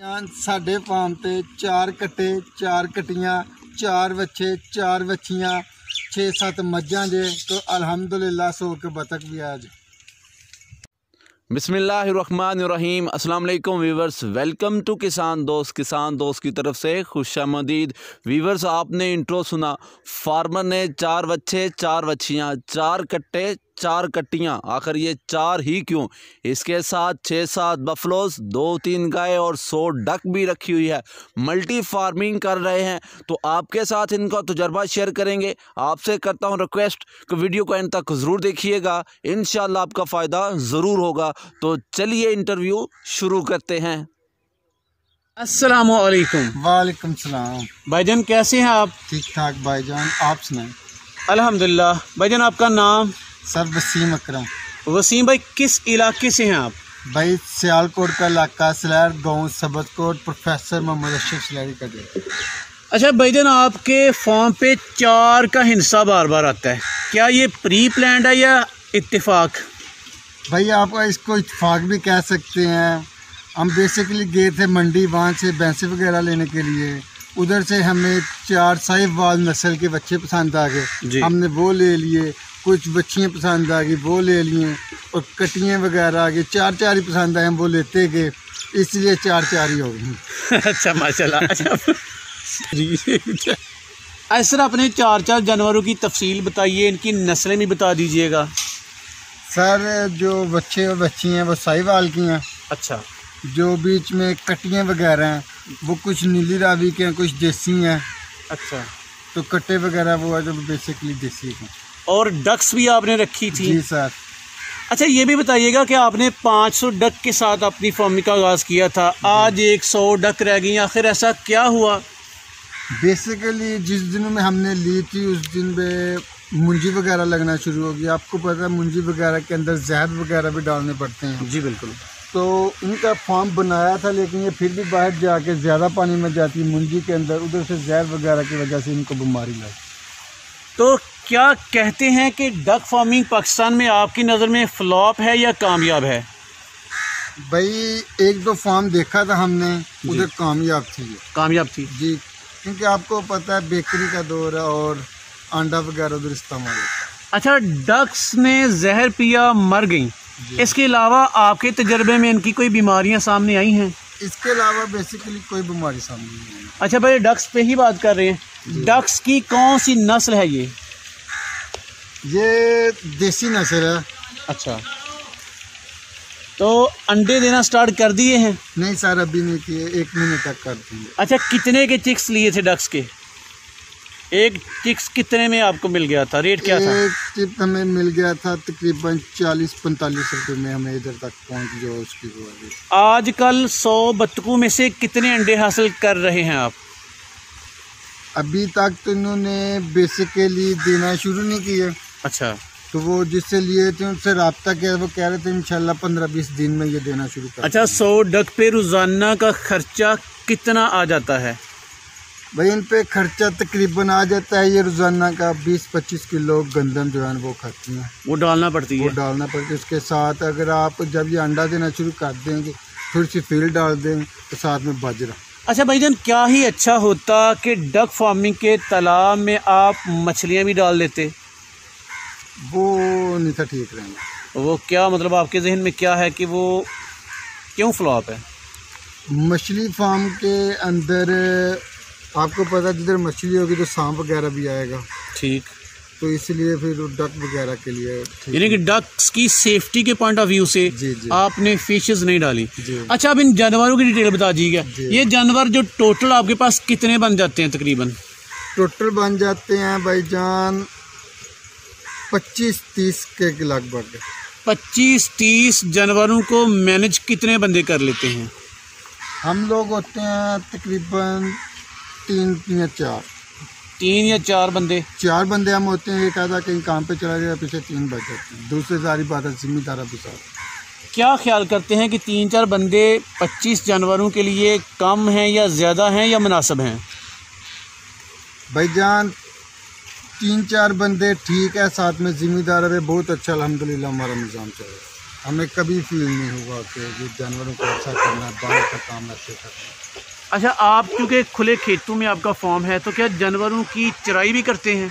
साडे फार्म ते 4 कट्टे 4 कट्टियां 4 बच्चे 4 बच्चियां 6-7 मज्जां जे तो अल्हम्दुलिल्लाह 100 के बतख भी आज। बिस्मिल्लाहिर्रहमानिर्रहीम। अस्सलाम वालेकुम वीवर्स, वेलकम टू किसान दोस्त की तरफ से खुशामदीद। वीवर्स, आपने इंट्रो सुना, फार्मर ने 4 बच्चे 4 बच्चियाँ 4 कट्टे 4 कट्टियाँ, आखिर ये 4 ही क्यों, इसके साथ 6-7 बफलोस 2-3 गाय और 100 डक भी रखी हुई है। मल्टी फार्मिंग कर रहे हैं, तो आपके साथ इनका तजुर्बा शेयर करेंगे। आपसे करता हूं रिक्वेस्ट कि वीडियो को एंड तक ज़रूर देखिएगा, इंशाल्लाह आपका फ़ायदा ज़रूर होगा। तो चलिए इंटरव्यू शुरू करते हैं। अस्सलाम वालेकुम। वालेकुम सलाम भाईजान, कैसे हैं आप? ठीक ठाक भाईजान, आप सुनाएं। अल्हम्दुलिल्लाह। भाईजान, आपका नाम? सर वसीम अकरम। वसीम भाई, किस इलाके से हैं आप? भाई सियालकोट का इलाका, सलैर गाँव सबतकोट, प्रोफेसर मोहम्मद अशरफ सलैरी का दिल। अच्छा भाईजान, आपके फार्म पे 4 का हिस्सा बार बार आता है, क्या ये प्री प्लान्ड है या इत्तेफाक? भाई आप इसको इत्तेफाक भी कह सकते हैं। हम बेसिकली गए थे मंडी, वहाँ से भैंसे वगैरह लेने के लिए। उधर से हमें 4 साहिवाल नस्ल के बच्चे पसंद आ गए, हमने वो ले लिए। कुछ बच्चियाँ पसंद आ गई, वो ले लिए। और कटियाँ वगैरह आ गई, 4 ही पसंद आए, हम वो लेते गए, इसलिए 4 ही हो गई। अच्छा, माशाल्लाह। अच्छा सर, अपने 4 जानवरों की तफसील बताइए, इनकी नस्लें भी बता दीजिएगा। सर, जो बच्चे और बच्ची हैं वो साहिवाल की हैं। अच्छा। जो बीच में कटियाँ वगैरह हैं वो कुछ नीली रावी के हैं, कुछ देसी हैं। अच्छा। तो कट्टे वगैरह वो है जो बेसिकली देसी हैं। और डक्स भी आपने रखी थी? जी सर। अच्छा, ये भी बताइएगा कि आपने 500 डक के साथ अपनी फार्मिंग का आगाज़ किया था, आज 100 डक रह गई, आखिर ऐसा क्या हुआ? बेसिकली जिस दिन में हमने ली थी उस दिन में मुंजी वगैरह लगना शुरू हो गया। आपको पता है मुंजी वगैरह के अंदर जहर वगैरह भी डालने पड़ते हैं। जी बिल्कुल। तो इनका फार्म बनाया था, लेकिन ये फिर भी बाहर जाके ज़्यादा पानी में जाती है मुंजी के अंदर, उधर से जहर वगैरह की वजह से इनको बीमारी लगी। तो क्या कहते हैं कि डक फार्मिंग पाकिस्तान में आपकी नज़र में फ्लॉप है या कामयाब है? भाई 1-2 फार्म देखा था हमने, उधर कामयाब थी। कामयाब थी जी, क्योंकि आपको पता है बेकरी का दौर है और अंडा वगैरह उधर इस्तेमाल है। अच्छा, डक्स ने जहर पिया, मर गई, इसके अलावा आपके तजर्बे में इनकी कोई बीमारियां सामने आई हैं? इसके अलावा बेसिकली कोई बीमारी सामने नहीं आई। अच्छा भाई, डक्स पे ही बात कर रहे हैं, डक्स की कौन सी नस्ल है ये? ये देसी नस्ल है। अच्छा, तो अंडे देना स्टार्ट कर दिए हैं? नहीं सर, अभी नहीं किए, 1 महीने तक कर देंगे। अच्छा, कितने के चिक्स लिए थे डक्स के? एक चिक्स कितने में आपको मिल गया था, रेट क्या था? एक चिप हमें मिल गया था तकरीबन 40-45 रुपये में, हमें इधर तक पहुंच गया उसकी। आजकल 100 बत्तखों में से कितने अंडे हासिल कर रहे हैं आप? अभी तक तो इन्होंने बेसिकली देना शुरू नहीं किया। अच्छा। तो वो जिससे लिए थे उनसे रब्ता किया, वो कह रहे थे इंशाल्लाह 15-20 दिन में ये देना शुरू कर। अच्छा, 100 डक पे रोज़ाना का खर्चा कितना आ जाता है? भाई इन पे खर्चा तकरीबन आ जाता है, ये रोज़ाना का 20-25 किलो गंदम जो है वो खाती हैं, वो डालना पड़ती है। वो डालना पड़ती है। उसके साथ अगर आप जब ये अंडा देना शुरू कर देंगे, थोड़ी सी फील डाल दें, तो साथ में बाजरा। अच्छा भाईजान, क्या ही अच्छा होता कि डक फार्मिंग के तालाब में आप मछलियाँ भी डाल देते? वो नहीं था ठीक रहना। वो क्या मतलब, आपके जहन में क्या है कि वो क्यों फ्लॉप है? मछली फार्म के अंदर आपको पता है जिधर मछली होगी तो सांप वगैरह भी आएगा। ठीक। तो इसलिए फिर डक वगैरह के लिए, यानी कि डक्स की सेफ्टी के पॉइंट ऑफ व्यू से आपने फिशेस नहीं डाली। अच्छा, अब इन जानवरों की डिटेल बता दीजिएगा। ये जानवर जो टोटल आपके पास कितने बन जाते हैं तकरीबन? टोटल बन जाते हैं भाईजान 25-30 के लगभग। 25-30 जानवरों को मैनेज कितने बंदे कर लेते हैं? हम लोग होते हैं तकरीबन 3 या 4 बंदे। 4 बंदे हम होते हैं। एक आधा कहीं काम पे चला गया, पीछे 3 बच जाते हैं। दूसरी सारी बात है जिम्मेदारा भी साथ। क्या ख्याल करते हैं कि 3-4 बंदे 25 जानवरों के लिए कम हैं या ज़्यादा हैं या मुनासिब हैं? भाईजान 3-4 बंदे ठीक है, साथ में जिम्मेदार है, बहुत अच्छा अल्हम्दुलिल्लाह हमारा निज़ाम चल रहा है। हमें कभी फील नहीं हुआ कि ये जानवरों को अच्छा करना, बाहर का काम ऐसे करना। अच्छा, आप क्योंकि खुले खेतों में आपका फार्म है, तो क्या जानवरों की चराई भी करते हैं?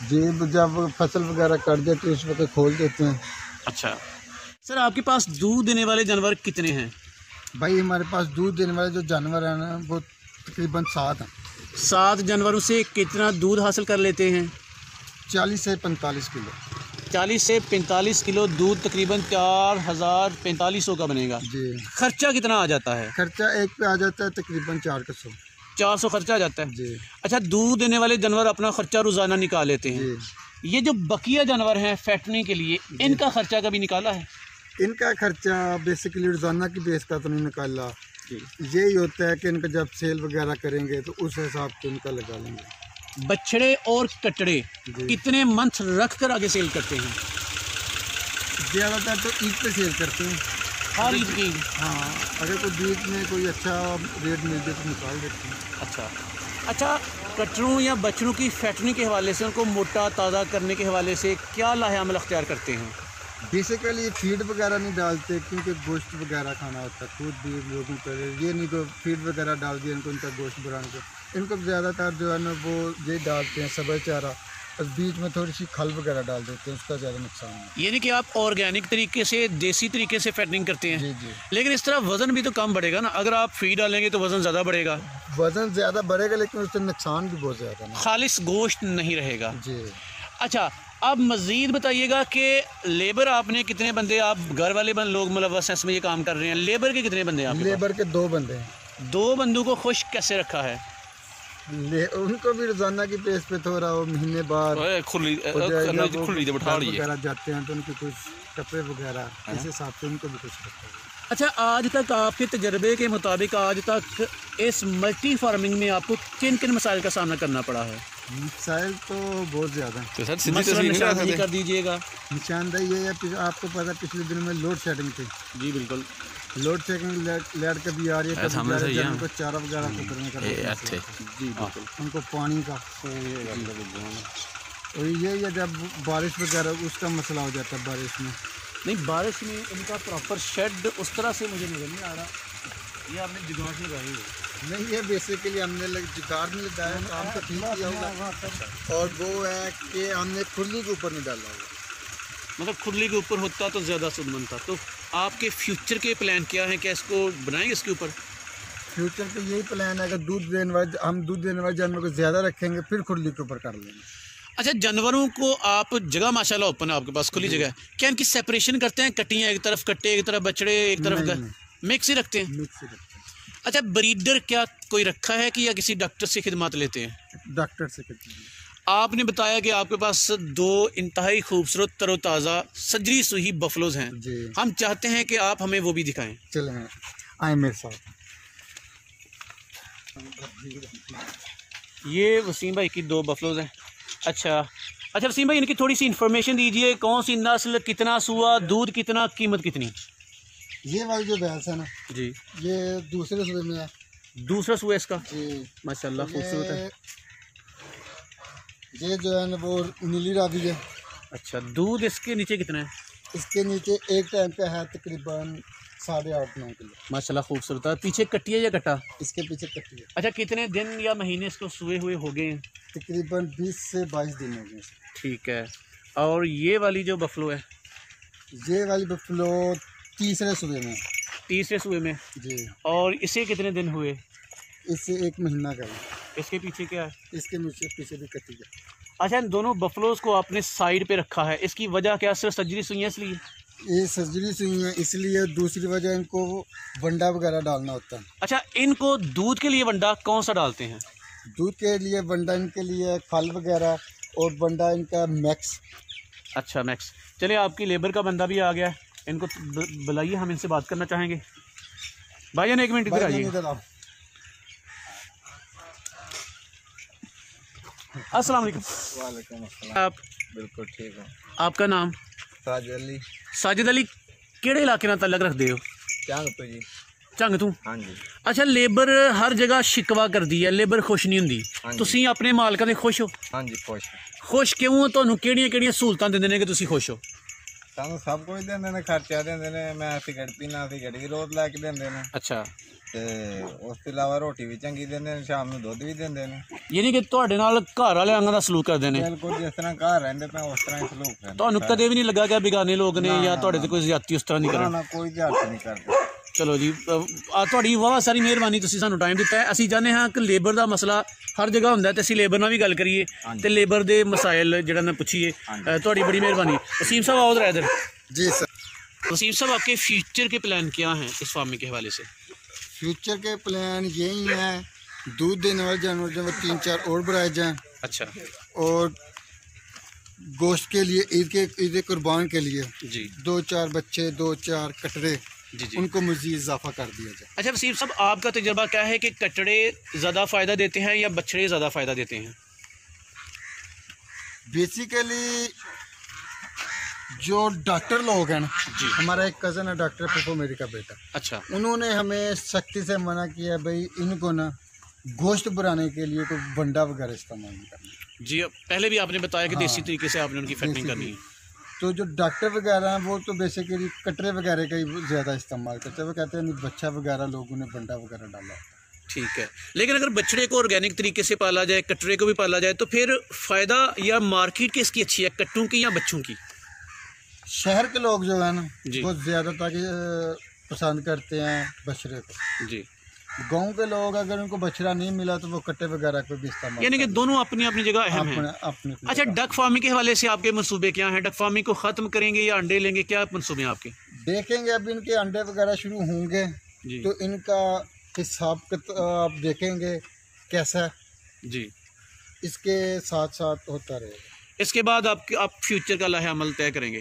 जी, जब फसल वगैरह कर देते हैं उस वक्त खोल देते हैं। अच्छा सर, आपके पास दूध देने वाले जानवर कितने हैं? भाई हमारे पास दूध देने वाले जो जानवर हैं ना, वो तकरीबन 7 हैं। 7 जानवरों से कितना दूध हासिल कर लेते हैं? 40 से 45 किलो। 40 से 45 किलो दूध तकरीबन 4,4500 का बनेगा। जी। खर्चा कितना आ जाता है? खर्चा एक पे आ जाता है तकरीबन 400 खर्चा आ जाता है। जी। अच्छा, दूध देने वाले जानवर अपना खर्चा रोज़ाना निकाल लेते हैं। जी। ये जो बकिया जानवर हैं फैटने के लिए, इनका खर्चा कभी निकाला है? इनका खर्चा बेसिकली रोज़ाना की बेस का तो नहीं निकाला। यही होता है कि इनका जब सेल वगैरह करेंगे तो उस हिसाब से इनका लगा लेंगे। बछड़े और कटड़े कितने मंथ रख कर आगे सेल करते हैं? ज़्यादातर तो ईद पे सेल करते हैं। हर ईद की? हाँ, अगर कोई बीच में कोई अच्छा रेट मिल जाए तो निकाल देते हैं। अच्छा, कटरों या बछड़ों की फैटने के हवाले से, उनको मोटा ताज़ा करने के हवाले से क्या लाहेअमल अख्तियार करते हैं? बेसिकली फीड वगैरह नहीं डालते क्योंकि गोश्त वगैरह खाना होता है। खुद भी लोगों पर ये नहीं को फीड वगैरह डाल दिया इनको, इनका गोश्त बनाने को। इनको ज़्यादातर जो है ना वो ये डालते हैं सब्ज़ चारा, और बीच में थोड़ी सी खल वगैरह डाल देते हैं, उसका ज़्यादा नुकसान है। यानी कि आप ऑर्गेनिक तरीके से, देसी तरीके से फैटनिंग करते हैं। जी जी। लेकिन इस तरह वज़न भी तो कम बढ़ेगा ना? अगर आप फीड डालेंगे तो वज़न ज़्यादा बढ़ेगा। वज़न ज़्यादा बढ़ेगा लेकिन उससे नुकसान भी बहुत ज़्यादा है। खालिस गोश्त नहीं रहेगा। जी। अच्छा, अब मज़ीद बताइएगा कि लेबर आपने कितने बंदे, आप घर वाले लोग मुलव्वस हैं इसमें ये काम कर रहे हैं, लेबर के कितने बंदे हैं? लेबर के 2 बंदे हैं। 2 बंदों को खुश कैसे रखा है? उनको भी रोजाना की पेस पे थोड़ा वो महीने बाद खुली वगैरह जाते हैं तो उनके कुछ कपड़े वगैरह इस हिसाब से उनको भी कुछ करते हैं। अच्छा, आज तक आपके तजर्बे के मुताबिक आज तक इस मल्टी फार्मिंग में आपको किन किन मसाइल का सामना करना पड़ा है? मसाइल तो बहुत ज़्यादा तो सर निशानदेही कर दीजिएगा। निशानदेही ये है, आपको पता है पिछले दिन में लोड शेडिंग थी। जी बिल्कुल। लोड शेडिंग लाइट कभी आ रही है, कभी उनको चारा वगैरह को करने का जी बिल्कुल, उनको पानी का। और ये जब बारिश वगैरह उसका मसला हो जाता है बारिश में। नहीं, बारिश में इनका प्रॉपर शेड उस तरह से मुझे नज़र नहीं आ रहा। ये आपने जुगाड़ नहीं लगाई है? नहीं, ये बेसिकली हमने जुगाड़ नहीं लगाया, काम तो ठीक किया होगा। और वो है कि हमने खुरली के ऊपर नहीं डाला होगा। मतलब खुरली के ऊपर होता तो ज़्यादा सुदमन था। तो आपके फ्यूचर के प्लान क्या हैं? क्या इसको बनाएंगे इसके ऊपर? फ्यूचर पे यही प्लान है कि हम दूध देने वाले जानवर को ज़्यादा रखेंगे, फिर खुरली के ऊपर कर लेंगे। अच्छा, जानवरों को आप जगह माशाल्लाह ओपन है आपके पास, खुली जगह है, क्या इनकी सेपरेशन करते हैं? कटियाँ एक तरफ कट्टे, एक तरफ बछड़े, एक तरफ मिक्स ही रखते हैं? मिक्स ही रखते हैं। अच्छा, ब्रीडर क्या कोई रखा है कि या किसी डॉक्टर से खिदमत लेते हैं? डॉक्टर से करते हैं। आपने बताया कि आपके पास 2 इंतहाई खूबसूरत तरोताज़ा सजरी सुही बफलोज हैं। हम चाहते हैं कि आप हमें वो भी दिखाएं। चलें, आए मेरे साथ। ये वसीम भाई की 2 बफलोज हैं। अच्छा वसीम भाई, इनकी थोड़ी सी इन्फॉर्मेशन दीजिए। कौन सी नस्ल, कितना सुआ, दूध कितना, कीमत कितनी? ये वाली जो भैंस है ना जी, ये दूसरे सूबे में है। दूसरा सुआ इसका? जी माशाल्लाह खूबसूरत है। ये जो है ना वो नीली रावी है। अच्छा, दूध इसके नीचे कितना है? इसके नीचे एक टाइम का है तकरीबन 8.5-9 किलो। माशाल्लाह खूबसूरत है। पीछे कट्टी है या कट्टा? इसके पीछे कट्टी है। अच्छा, कितने दिन या महीने इसको सुए हुए हो गए हैं? तकरीबन 20 से 22 दिन हो गए। ठीक है। और ये वाली जो बफलो है? ये वाली बफलो तीसरे सूबे में। तीसरे सूबे में? जी। और इसे कितने दिन हुए? इससे 1 महीना का है। इसके पीछे क्या है? इसके पीछे भी कट्टी है। अच्छा, इन दोनों बफलोज को आपने साइड पे रखा है, इसकी वजह क्या? सिर्फ सजरी सुई है इसलिए? ये सर्जरी सुई है इसलिए, दूसरी वजह इनको वंडा वगैरह डालना होता है। अच्छा, इनको दूध के लिए वंडा कौन सा डालते हैं? दूध के लिए वंडा इनके लिए खल वगैरह, और वंडा इनका मैक्स। अच्छा, मैक्स। चलिए, आपकी लेबर का बंदा भी आ गया है, इनको बुलाइए, हम इनसे बात करना चाहेंगे। भाईजान 1 मिनट इधर आइए। अस्सलाम वालेकुम। वालेकुम अस्सलाम। आप बिल्कुल ठीक है। आपका नाम? साजिद अली। साजिद अली, केड़े इलाके नाल तलक रखते हो? चंग तो जी। झंग तू? हाँ जी। अच्छा, लेबर हर जगह शिकवा करदी है, लेबर खुश नहीं हुंदी। तुसीं अपने मालकां दे खुश हो? हाँ जी, खुश। खुश क्यों? तुहानूं केड़ियां-केड़ियां सहूलतां दिंदे ने कि तुसीं खुश हो? ਸਾਨੂੰ ਸਭ ਕੁਝ ਦਿੰਦੇ ਨੇ, ਖਰਚਾ ਦਿੰਦੇ ਨੇ, ਮੈਂ ਸਿਗਰਟ ਪੀਣਾ ਸਿਗਰਟ ਵੀ ਰੋਜ਼ ਲੈ ਕੇ ਦਿੰਦੇ ਨੇ ਅੱਛਾ ਤੇ ਉਸ ਤੋਂ ਇਲਾਵਾ ਰੋਟੀ ਵੀ ਚੰਗੀ ਦਿੰਦੇ ਨੇ, ਸ਼ਾਮ ਨੂੰ ਦੁੱਧ ਵੀ ਦਿੰਦੇ ਨੇ। ਯਾਨੀ ਕਿ ਤੁਹਾਡੇ ਨਾਲ ਘਰ ਵਾਲੇ ਆਂਗਾਂ ਦਾ ਸਲੂਕ ਕਰਦੇ ਨੇ? ਬਿਲਕੁਲ, ਜਿਸ ਤਰ੍ਹਾਂ ਘਰ ਰਹਿੰਦੇ ਪਏ ਉਸ ਤਰ੍ਹਾਂ ਹੀ ਸਲੂਕ ਕਰਦੇ। ਤੁਹਾਨੂੰ ਕਦੇ ਵੀ ਨਹੀਂ ਲੱਗਾ ਕਿ ਬਿਗਾਨੇ ਲੋਕ ਨੇ ਜਾਂ ਤੁਹਾਡੇ ਤੇ ਕੋਈ ਜ਼ਿਆਦਤੀ ਉਸ ਤਰ੍ਹਾਂ ਨਹੀਂ ਨਾ ਕਰਨ? ਨਾ, ਕੋਈ ਜ਼ਿਆਦਤੀ ਨਹੀਂ ਕਰਦੇ। ਚਲੋ ਜੀ, ਤੁਹਾਡੀ ਬਹੁਤ ਸਾਰੀ ਮਿਹਰਬਾਨੀ, ਤੁਸੀਂ ਸਾਨੂੰ ਟਾਈਮ ਦਿੱਤਾ ਹੈ। ਅਸੀਂ ਚਾਹੁੰਦੇ ਹਾਂ ਕਿ ਲੇਬਰ ਦਾ ਮਸਲਾ ਹਰ ਜਗ੍ਹਾ ਹੁੰਦਾ ਤੇ ਅਸੀਂ ਲੇਬਰ ਨਾਲ ਵੀ ਗੱਲ ਕਰੀਏ ਤੇ ਲੇਬਰ ਦੇ ਮਸਾਇਲ ਜਿਹੜਾ ਨਾ ਪੁੱਛੀਏ। ਤੁਹਾਡੀ बड़ी मेहरबानी। वसीम साहब आओ जरा इधर। जी सर। वसीम साहब, आपके फ्यूचर के प्लान क्या हैं इस फार्मिंग के हवाले से? फ्यूचर के प्लान यही है, दूध देने वाले जानवर जो 3-4 और बढ़ाए जाएं। अच्छा। और गोश्त के लिए ईद कुर्बान के लिए जी 2-4 बच्चे 2-4 कटरे जी जी उनको मज़ीद इजाफा कर दिया जाए। अच्छा वसीम साहब, आपका तजर्बा क्या है कि कटड़े ज़्यादा फ़ायदा देते हैं या बछड़े ज़्यादा फ़ायदा देते हैं? बेसिकली जो डॉक्टर लोग हैं ना, हमारा एक कज़न है डॉक्टर पप्पू मेरी का बेटा। अच्छा। उन्होंने हमें सख्ती से मना किया भाई इनको ना गोश्त बनाने के लिए कोई बंडा वगैरह इस्तेमाल नहीं करना। जी, पहले भी आपने बताया कि देसी तरीके से आपने उनकी फैक्टिंग करनी है। तो जो डॉक्टर वगैरह हैं वो तो बेसिकली कटरे वगैरह का ही ज़्यादा इस्तेमाल करते हैं। वो कहते हैं नहीं, बच्चा वगैरह लोगों ने बंडा वगैरह डाला होता है। ठीक है, लेकिन अगर बछड़े को ऑर्गेनिक तरीके से पाला जाए, कटरे को भी पाला जाए, तो फिर फ़ायदा या मार्केट किसकी अच्छी है, कट्टों की या बच्चों की? शहर के लोग जो है ना जी। वो ज़्यादातर पसंद करते हैं बछड़े को। जी। गांव के लोग अगर उनको बछड़ा नहीं मिला तो वो कट्टे वगैरह को भी इस्तेमाल यानी कि दोनों अपनी अपनी जगह अहम अपने हैं। अपने अच्छा, डक फार्मिंग के हवाले से आपके मंसूबे क्या हैं? डक फार्मिंग को ख़त्म करेंगे या अंडे लेंगे, क्या मंसूबे हैं आपके? देखेंगे अब इनके अंडे वगैरह शुरू होंगे जी। तो इनका हिसाब किताब देखेंगे कैसा जी। इसके साथ साथ होता रहेगा। इसके बाद आप फ्यूचर का लाहे अमल तय करेंगे।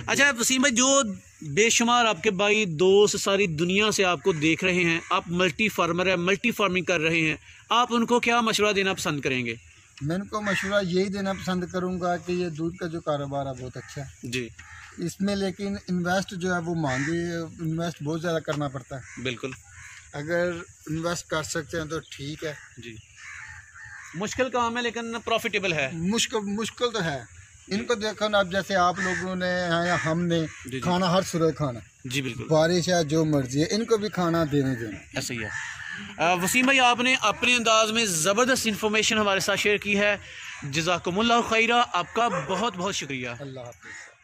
अच्छा वसीम भाई, जो बेशुमार आपके भाई दोस्त सारी दुनिया से आपको देख रहे हैं, आप मल्टी फार्मर है, मल्टी फार्मिंग कर रहे हैं, आप उनको क्या मशवरा देना पसंद करेंगे? मैं उनको मशवरा यही देना पसंद करूंगा कि ये दूध का जो कारोबार है बहुत अच्छा है जी। इसमें, लेकिन इन्वेस्ट जो है वो महंगी, इन्वेस्ट बहुत ज़्यादा करना पड़ता है। बिल्कुल। अगर इन्वेस्ट कर सकते हैं तो ठीक है जी। मुश्किल काम है लेकिन प्रॉफिटेबल है। मुश्किल तो है। इनको देखो ना, अब जैसे आप लोगों ने या हमने जी। खाना हर सुबह खाना, जी बिल्कुल, बारिश है जो मर्जी है, इनको भी खाना देने देना। ऐसा ही है। वसीम भाई, आपने अपने अंदाज में ज़बरदस्त इन्फॉर्मेशन हमारे साथ शेयर की है। जज़ाकुमुल्लाह खैरा, आपका बहुत बहुत शुक्रिया। अल्लाह हाफ़िज़।